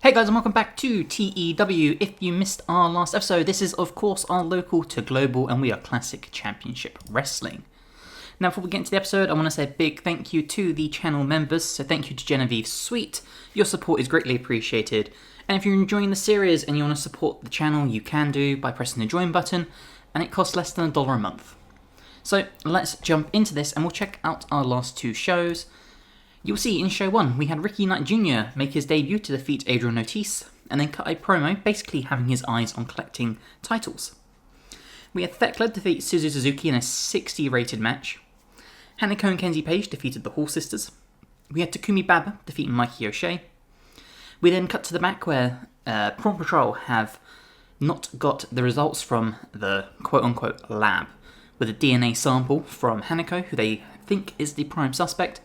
Hey guys, and welcome back to TEW. If you missed our last episode, this is of course our local to global, and we are Classic Championship Wrestling. Now before we get into the episode, I want to say a big thank you to the channel members. So thank you to Genevieve Sweet, your support is greatly appreciated. And if you're enjoying the series and you want to support the channel, you can do by pressing the join button, and it costs less than $1 a month. So let's jump into this and we'll check out our last two shows. You'll see in show 1, we had Ricky Knight Jr. make his debut to defeat Adrian Ortiz, and then cut a promo basically having his eyes on collecting titles. We had Thekla defeat Suzu Suzuki in a 60 rated match. Hanako and Kenzie Page defeated the Hall Sisters. We had Takumi Baba defeating Mikey O'Shea. We then cut to the back where Prawn Patrol have not got the results from the quote-unquote lab, with a DNA sample from Hanako, who they think is the prime suspect.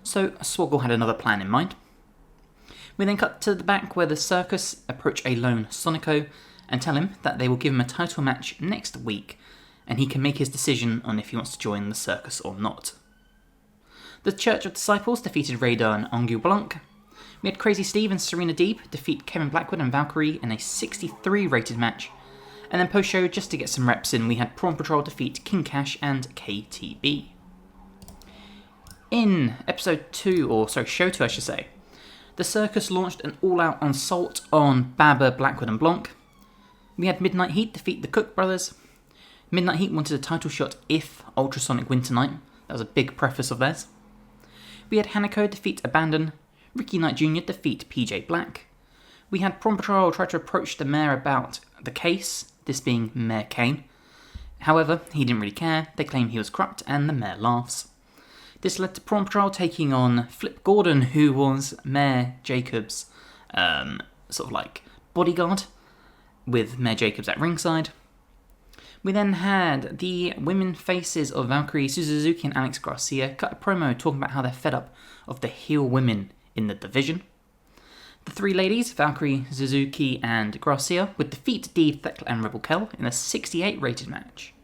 So Swoggle had another plan in mind. We then cut to the back where the circus approach a lone Sonico and tell him that they will give him a title match next week, and he can make his decision on if he wants to join the circus or not. The Church of Disciples defeated Radar and Angu Blanc. We had Crazy Steve and Serena Deeb defeat Kevin Blackwood and Valkyrie in a 63 rated match. And then post-show, just to get some reps in, we had Prawn Patrol defeat King Cash and KTB. In show 2 I should say, the circus launched an all-out assault on Baba, Blackwood and Blanc. We had Midnight Heat defeat the Cook brothers. Midnight Heat wanted a title shot if Ultrasonic win tonight. That was a big preface of theirs. We had Hanako defeat Abandon. Ricky Knight Jr. defeat PJ Black. We had Prawn Patrol try to approach the mayor about the case, this being Mayor Kane. However, he didn't really care. They claim he was corrupt and the mayor laughs. This led to Prawn Patrol taking on Flip Gordon, who was Mayor Jacobs' bodyguard, with Mayor Jacobs at ringside. We then had the women faces of Valkyrie, Suzu Suzuki and Alex Garcia cut a promo talking about how they're fed up of the heel women in the division. The three ladies, Valkyrie, Suzuki and Garcia, would defeat Deeb, Thekla and Rebel Kell in a 68 rated match.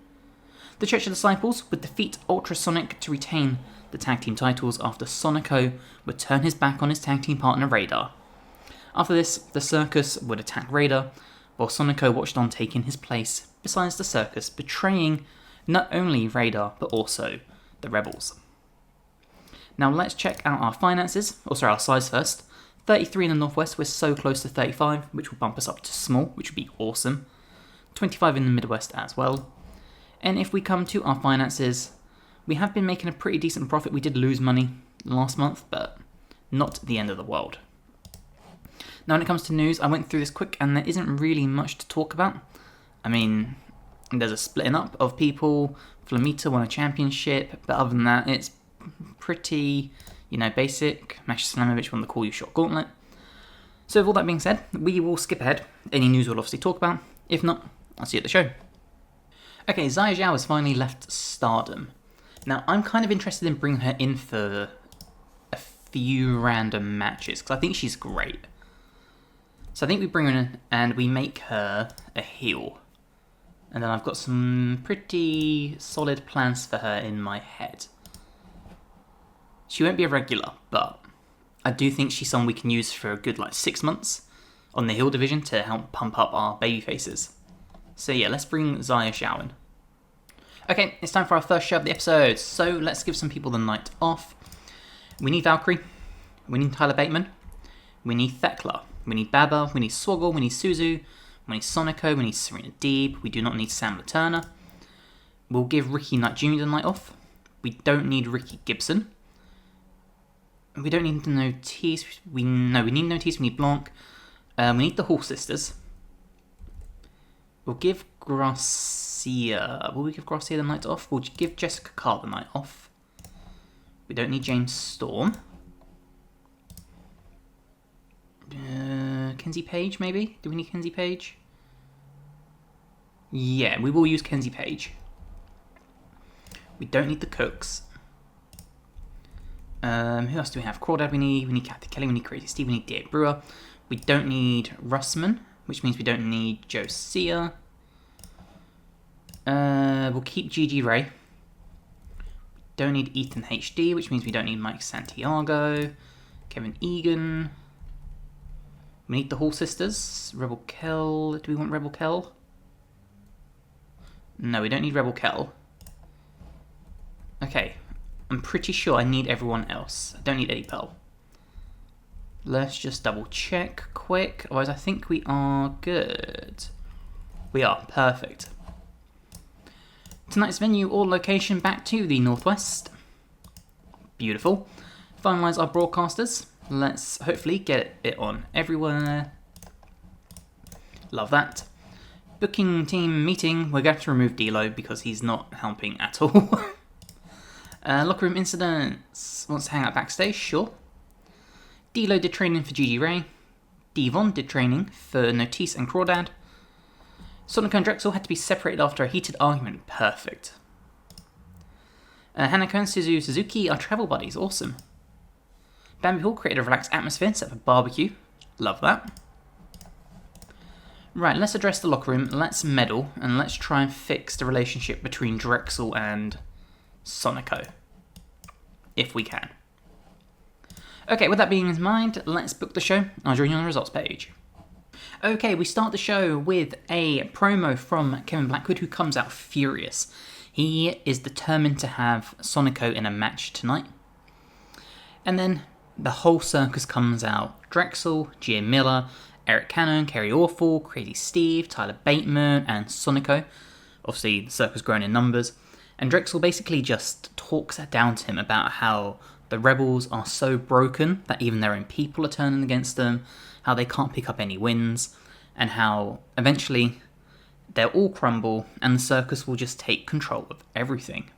The Church of Disciples would defeat Ultrasonic to retain the tag team titles after Sonico would turn his back on his tag team partner Radar. After this, the circus would attack Radar, while Sonico watched on taking his place, besides the circus betraying not only Radar but also the Rebels. Now let's check out our finances, our size first. 33 in the Northwest, we're so close to 35, which will bump us up to small, which would be awesome. 25 in the Midwest as well. And if we come to our finances, we have been making a pretty decent profit. We did lose money last month, but not the end of the world. Now when it comes to news, I went through this quick and there isn't really much to talk about. I mean, there's a splitting up of people. Flamita won a championship, but other than that, it's pretty, basic. Masha Slamovich won the Call You Shot Gauntlet. So with all that being said, we will skip ahead. Any news we'll obviously talk about. If not, I'll see you at the show. Okay, Xia Zhao has finally left Stardom. Now, I'm kind of interested in bringing her in for a few random matches, because I think she's great. So I think we bring her in and we make her a heel. And then I've got some pretty solid plans for her in my head. She won't be a regular, but I do think she's someone we can use for a good 6 months on the heel division to help pump up our baby faces. So yeah, let's bring Xia Zhao in. Okay, it's time for our first show of the episode, so let's give some people the night off. We need Valkyrie, we need Tyler Bateman, we need Thekla, we need Baba, we need Swoggle, we need Suzu, we need Sonico, we need Serena Deeb, we do not need Sam Laterna. We'll give Ricky Knight Jr. the night off. We don't need Ricky Gibson. We don't need no Tees. We need no Tees, we need Blanc. We need the Hall Sisters. We'll give Garcia. Will we give Garcia the night off? We'll give Jessica Carr the night off. We don't need James Storm. Kenzie Page, maybe? Do we need Kenzie Page? Yeah, we will use Kenzie Page. We don't need the Cooks. Who else do we have? Crawdad we need Kathy Kelly, we need Crazy Steve, we need Dave Brewer. We don't need Russman, which means we don't need Josia. We'll keep Gigi Ray. Don't need Ethan HD, which means we don't need Mike Santiago. Kevin Egan. We need the Hall Sisters. Rebel Kell. Do we want Rebel Kell? No, we don't need Rebel Kell. Okay. I'm pretty sure I need everyone else. I don't need Eddie Pearl. Let's just double check quick. Otherwise, I think we are good. We are. Perfect. Tonight's venue or location back to the northwest. Beautiful. Finalise our broadcasters. Let's hopefully get it on everywhere. Love that. Booking team meeting. We're going to remove D-Lo because he's not helping at all. Locker room incidents. Wants to hang out backstage? Sure. D-Lo did training for Gigi Ray. Devon did training for Notice and Crawdad. Sonic and Drexel had to be separated after a heated argument. Perfect. Hanako and Suzuki are travel buddies. Awesome. Bambi Hall created a relaxed atmosphere, set for barbecue. Love that. Right, let's address the locker room, let's meddle, and let's try and fix the relationship between Drexel and Sonico. If we can. Okay, with that being in mind, let's book the show. I'll join you on the results page. Okay, we start the show with a promo from Kevin Blackwood, who comes out furious. He is determined to have Sonico in a match tonight. And then the whole circus comes out. Drexel, Gia Miller, Eric Cannon, Kerry Awful, Crazy Steve, Tyler Bateman, and Sonico. Obviously, the circus grown in numbers. And Drexel basically just talks down to him about how the rebels are so broken that even their own people are turning against them, how they can't pick up any wins, and how eventually they'll all crumble and the circus will just take control of everything.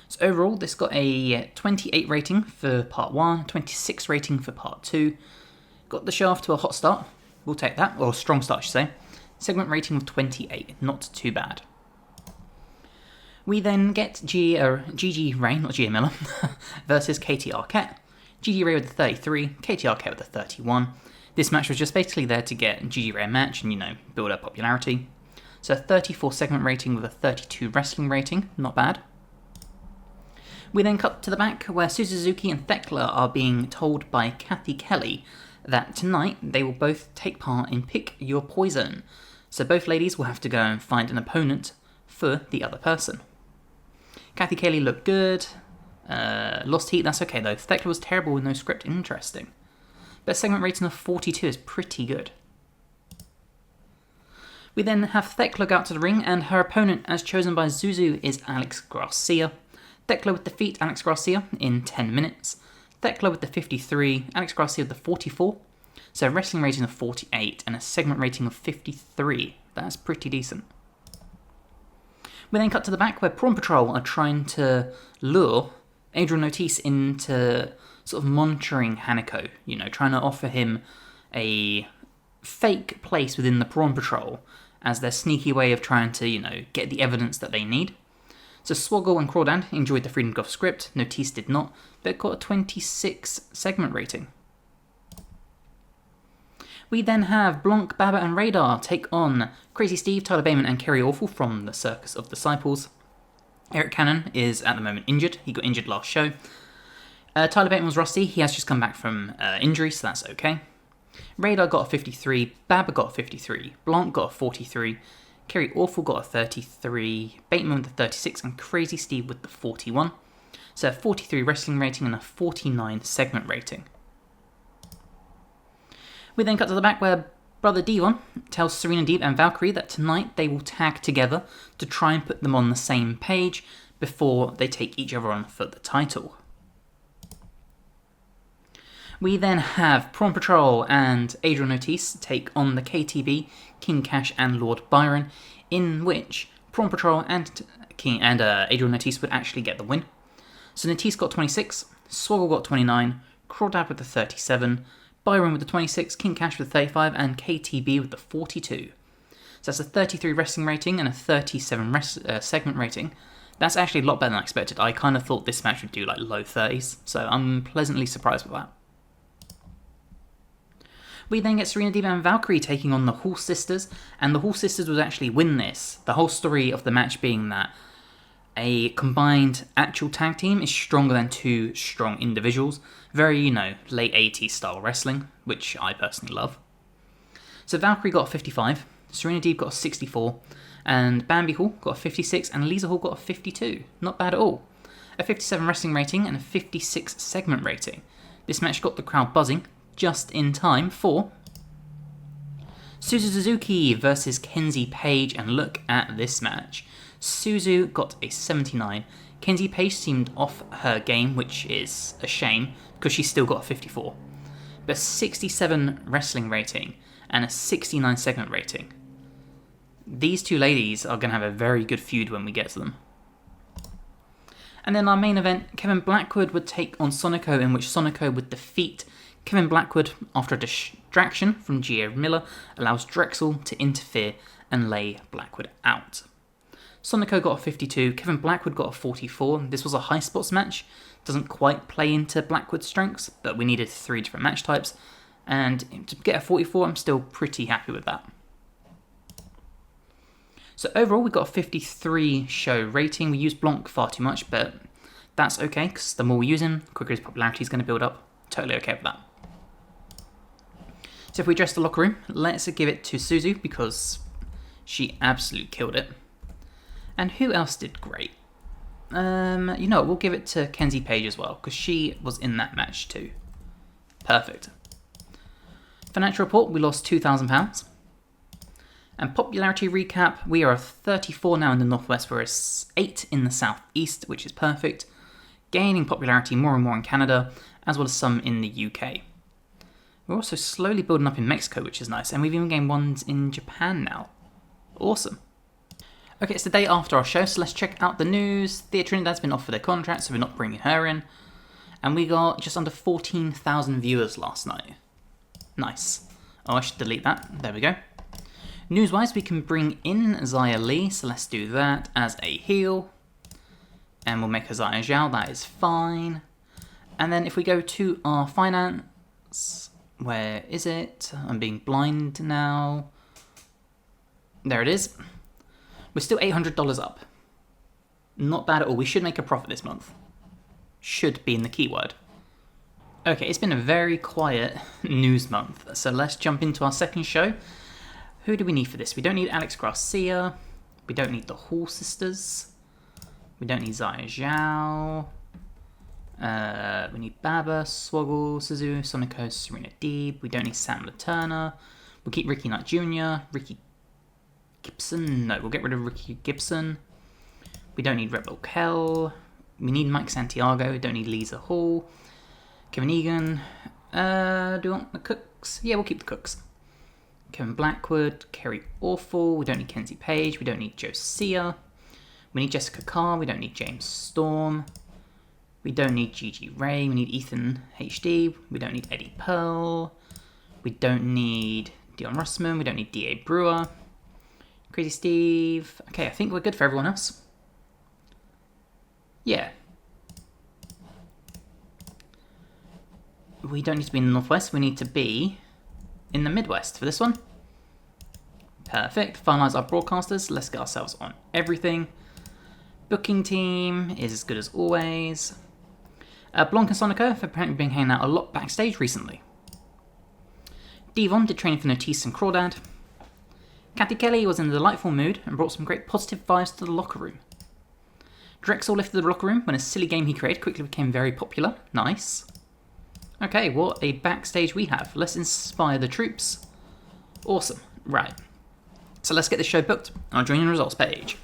So overall, this got a 28 rating for part 1, 26 rating for part 2. Got the show off to a hot start. We'll take that, or a strong start, I should say. Segment rating of 28, not too bad. We then get Gigi Ray, not Gia Miller, versus Katie Arquette. Gigi Ray with the 33, Katie Arquette with the 31. This match was just basically there to get Gigi Ray a match and, build up popularity. So a 34 segment rating with a 32 wrestling rating, not bad. We then cut to the back where Suzuki and Thekla are being told by Kathy Kelly that tonight they will both take part in Pick Your Poison. So both ladies will have to go and find an opponent for the other person. Kathy Kelly looked good. Lost heat, that's okay though. Thekla was terrible with no script, interesting. But a segment rating of 42 is pretty good. We then have Thekla go out to the ring, and her opponent, as chosen by Zuzu, is Alex Garcia. Thekla would defeat Alex Garcia in 10 minutes. Thekla with the 53, Alex Garcia with the 44. So a wrestling rating of 48 and a segment rating of 53. That's pretty decent. We then cut to the back where Prawn Patrol are trying to lure Adrian Notice into sort of monitoring Hanako, trying to offer him a fake place within the Prawn Patrol as their sneaky way of trying to, get the evidence that they need. So Swoggle and Crawdad enjoyed the Freedom Golf script, Notice did not, but got a 26 segment rating. We then have Blanc, Baba and Radar take on Crazy Steve, Tyler Bateman and Kerry Awful from the Circus of Disciples. Eric Cannon is at the moment injured, he got injured last show. Tyler Bateman was rusty, he has just come back from injury, so that's okay. Radar got a 53, Baba got a 53, Blanc got a 43, Kerry Awful got a 33, Bateman with the 36 and Crazy Steve with the 41. So a 43 wrestling rating and a 49 segment rating. We then cut to the back where Brother Devon tells Serena Deeb and Valkyrie that tonight they will tag together to try and put them on the same page before they take each other on for the title. We then have Prawn Patrol and Adrian Notice take on the KTB, King Cash and Lord Byron, in which Prawn Patrol and Adrian Notice would actually get the win. So Notice got 26, Swoggle got 29, Crawdad with the 37, Byron with the 26, King Cash with the 35, and KTB with the 42. So that's a 33 wrestling rating and a 37 segment rating. That's actually a lot better than I expected. I kind of thought this match would do like low 30s, so I'm pleasantly surprised with that. We then get Serena Deeb and Valkyrie taking on the Hall Sisters, and the Hall Sisters would actually win this. The whole story of the match being that a combined actual tag team is stronger than two strong individuals. Very, late 80s style wrestling, which I personally love. So Valkyrie got a 55, Serena Deeb got a 64, and Bambi Hall got a 56, and Lisa Hall got a 52. Not bad at all. A 57 wrestling rating and a 56 segment rating. This match got the crowd buzzing just in time for Suzu Suzuki versus Kenzie Page, and look at this match. Suzu got a 79. Kenzie Page seemed off her game, which is a shame because she still got a 54. But 67 wrestling rating and a 69 segment rating. These two ladies are going to have a very good feud when we get to them. And then our main event, Kevin Blackwood would take on Sonico, in which Sonico would defeat Kevin Blackwood after a distraction from Gia Miller allows Drexel to interfere and lay Blackwood out. Sonico got a 52, Kevin Blackwood got a 44. This was a high spots match. Doesn't quite play into Blackwood's strengths, but we needed 3 different match types. And to get a 44, I'm still pretty happy with that. So overall, we got a 53 show rating. We used Blanc far too much, but that's okay, because the more we use him, the quicker his popularity is going to build up. Totally okay with that. So if we address the locker room, let's give it to Suzu, because she absolutely killed it. And who else did great? We'll give it to Kenzie Page as well, because she was in that match too. Perfect. Financial report, we lost £2,000. And popularity recap, we are 34 now in the Northwest, whereas 8 in the Southeast, which is perfect. Gaining popularity more and more in Canada, as well as some in the UK. We're also slowly building up in Mexico, which is nice, and we've even gained ones in Japan now. Awesome. Okay, it's the day after our show, so let's check out the news. Thea Trinidad's been offered a contract, so we're not bringing her in. And we got just under 14,000 viewers last night. Nice. Oh, I should delete that. There we go. News-wise, we can bring in Xia Li, so let's do that as a heel. And we'll make her Xia Zhao, that is fine. And then if we go to our finance, where is it? I'm being blind now. There it is. We're still $800 up. Not bad at all. We should make a profit this month. Should be in the keyword. Okay, it's been a very quiet news month, so let's jump into our second show. Who do we need for this? We don't need Alex Garcia. We don't need the Hall sisters. We don't need Xia Zhao. We need Baba, Swoggle, Suzu, Sonico, Serena Deeb. We don't need Sam Turner. We'll keep Ricky Knight Jr., Ricky Gibson. No, we'll get rid of Ricky Gibson. We don't need Rebel Kell. We need Mike Santiago. We don't need Lisa Hall. Kevin Egan. Do you want the Cooks? Yeah, we'll keep the Cooks. Kevin Blackwood, Kerry Awful. We don't need Kenzie Page. We don't need Josiah. We need Jessica Carr. We don't need James Storm. We don't need Gigi Ray. We need Ethan HD. We don't need Eddie Pearl. We don't need Dion Russman. We don't need D.A. Brewer. Crazy Steve. Okay, I think we're good for everyone else. Yeah. We don't need to be in the Northwest. We need to be in the Midwest for this one. Perfect. Finalise our broadcasters. Let's get ourselves on everything. Booking team is as good as always. Blanc and Sonico have apparently been hanging out a lot backstage recently. Devon did training for Notice and Crawdad. Kathy Kelly was in a delightful mood and brought some great positive vibes to the locker room. Drexel lifted the locker room when a silly game he created quickly became very popular. Nice. Okay, what a backstage we have. Let's inspire the troops. Awesome. Right. So let's get this show booked. I'll join in results page.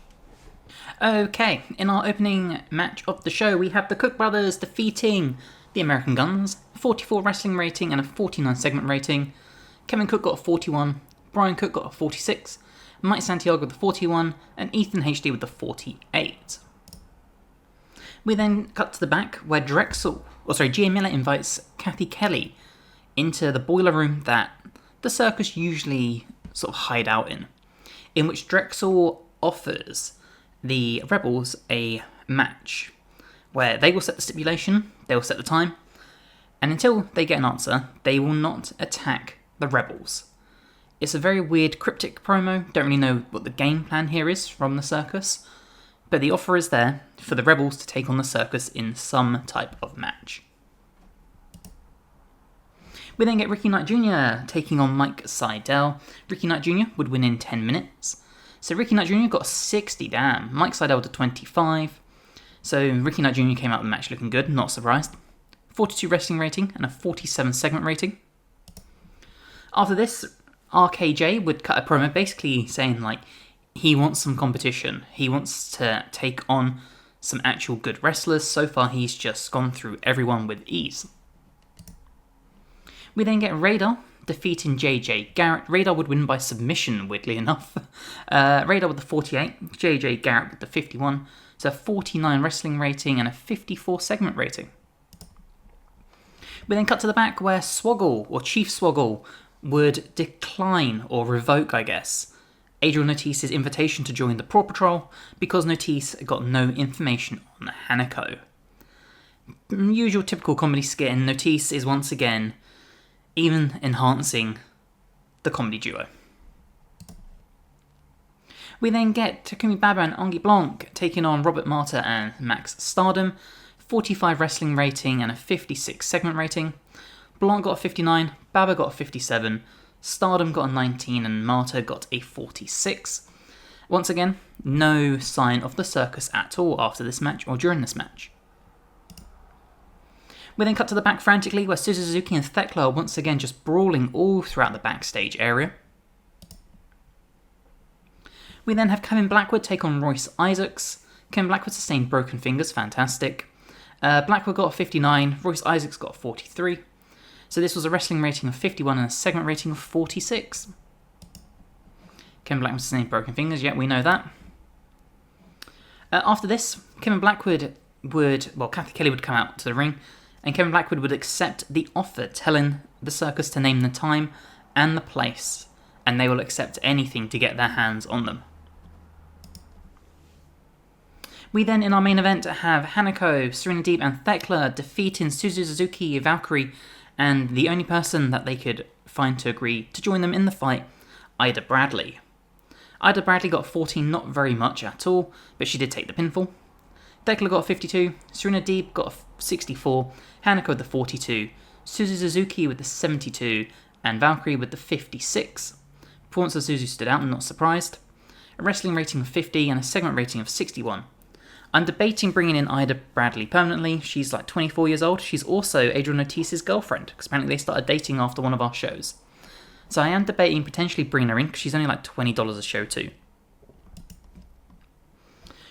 Okay, in our opening match of the show, we have the Cook brothers defeating the American Guns. 44 wrestling rating and a 49 segment rating. Kevin Cook got a 41. Brian Cook got a 46. Mike Santiago with the 41. And Ethan HD with the 48. We then cut to the back where Gia Miller invites Kathy Kelly into the boiler room that the circus usually sort of hide out in which Drexel offers the Rebels a match where they will set the stipulation, they will set the time, and until they get an answer, they will not attack the Rebels. It's a very weird cryptic promo, don't really know what the game plan here is from the circus, but the offer is there for the Rebels to take on the circus in some type of match. We then get Ricky Knight Jr. taking on Mike Seidel. Ricky Knight Jr. would win in 10 minutes. So Ricky Knight Jr. got 60, damn. Mike Seidel with a 25. So Ricky Knight Jr. came out of the match looking good, not surprised. 42 wrestling rating and a 47 segment rating. After this, RKJ would cut a promo basically saying like he wants some competition. He wants to take on some actual good wrestlers. So far he's just gone through everyone with ease. We then get Radar defeating JJ Garrett. Radar would win by submission, weirdly enough. Radar with the 48, JJ Garrett with the 51. So a 49 wrestling rating and a 54 segment rating. We then cut to the back where Swoggle, or Chief Swoggle, would decline, or revoke I guess, Adriel Notice's invitation to join the Paw Patrol because Notice got no information on Hanako. Usual typical comedy skit, and Notice is once again even enhancing the comedy duo. We then get Takumi Baba and Angie Blanc taking on Robert Marta and Max Stardom. 45 wrestling rating and a 56 segment rating. Blanc got a 59, Baba got a 57, Stardom got a 19 and Marta got a 46. Once again, no sign of the circus at all after this match or during this match. We then cut to the back frantically where Suzuki and Thekla are once again just brawling all throughout the backstage area. We then have Kevin Blackwood take on Royce Isaacs. Kevin Blackwood sustained broken fingers, fantastic. Blackwood got a 59, Royce Isaacs got a 43. So this was a wrestling rating of 51 and a segment rating of 46. Kevin Blackwood sustained broken fingers, yeah, we know that. After this, Kevin Blackwood Kathy Kelly would come out to the ring, and Kevin Blackwood would accept the offer, telling the circus to name the time and the place, and they will accept anything to get their hands on them. We then, in our main event, have Hanako, Serena Deeb and Thekla defeating Suzuki, Valkyrie, and the only person that they could find to agree to join them in the fight, Ida Bradley. Ida Bradley got 14, not very much at all, but she did take the pinfall. Thekla got a 52, Serena Deeb got a 64, Hanako with the 42, Suzuki with the 72, and Valkyrie with the 56. Performance of Suzu stood out, I'm not surprised. A wrestling rating of 50 and a segment rating of 61. I'm debating bringing in Ida Bradley permanently. She's like 24 years old. She's also Adriel Notice's girlfriend, because apparently they started dating after one of our shows. So I am debating potentially bringing her in, because she's only like $20 a show too.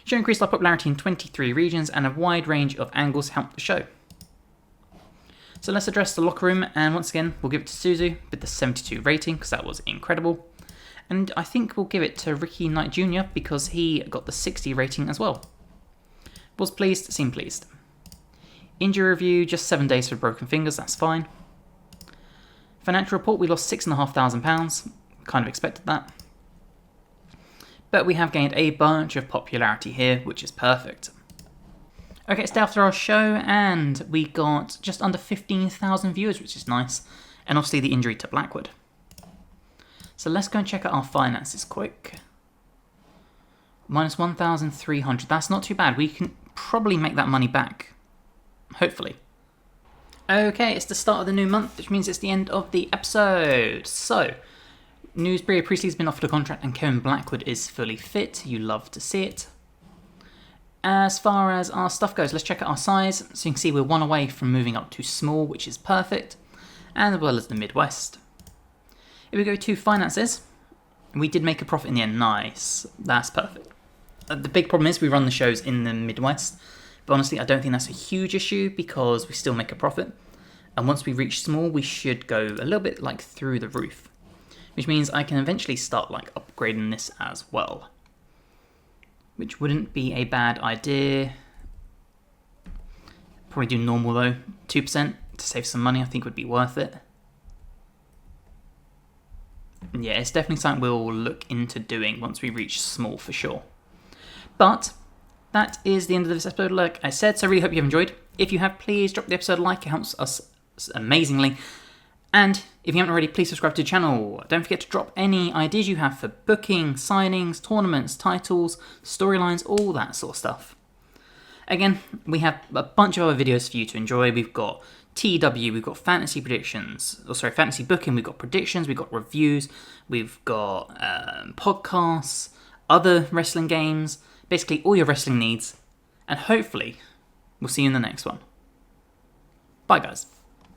Show increased our popularity in 23 regions, and a wide range of angles helped the show. So let's address the locker room, and once again, we'll give it to Suzu with the 72 rating, because that was incredible. And I think we'll give it to Ricky Knight Jr., because he got the 60 rating as well. Was pleased, seemed pleased. Injury review, just 7 days for broken fingers, that's fine. Financial report, we lost £6,500, kind of expected that. But we have gained a bunch of popularity here, which is perfect. Okay, it's day after our show, and we got just under 15,000 viewers, which is nice. And obviously the injury to Blackwood. So let's go and check out our finances quick. Minus 1,300, that's not too bad. We can probably make that money back. Hopefully. Okay, it's the start of the new month, which means it's the end of the episode. So, Bria Priestley's been offered a contract and Kevin Blackwood is fully fit. You love to see it. As far as our stuff goes, let's check out our size. So you can see we're one away from moving up to small, which is perfect. And as well as the Midwest. If we go to finances, we did make a profit in the end. Nice. That's perfect. The big problem is we run the shows in the Midwest, but honestly I don't think that's a huge issue because we still make a profit, and once we reach small we should go a little bit like through the roof, which means I can eventually start like upgrading this as well, which wouldn't be a bad idea. Probably do normal though, 2% to save some money I think would be worth it. Yeah, it's definitely something we'll look into doing once we reach small for sure. But that is the end of this episode, like I said, so I really hope you've enjoyed. If you have, please drop the episode a like, it helps us amazingly. And if you haven't already, please subscribe to the channel. Don't forget to drop any ideas you have for booking, signings, tournaments, titles, storylines, all that sort of stuff. Again, we have a bunch of other videos for you to enjoy. We've got TEW, we've got fantasy booking, we've got predictions, we've got reviews, we've got podcasts, other wrestling games, basically all your wrestling needs. And hopefully, we'll see you in the next one. Bye, guys.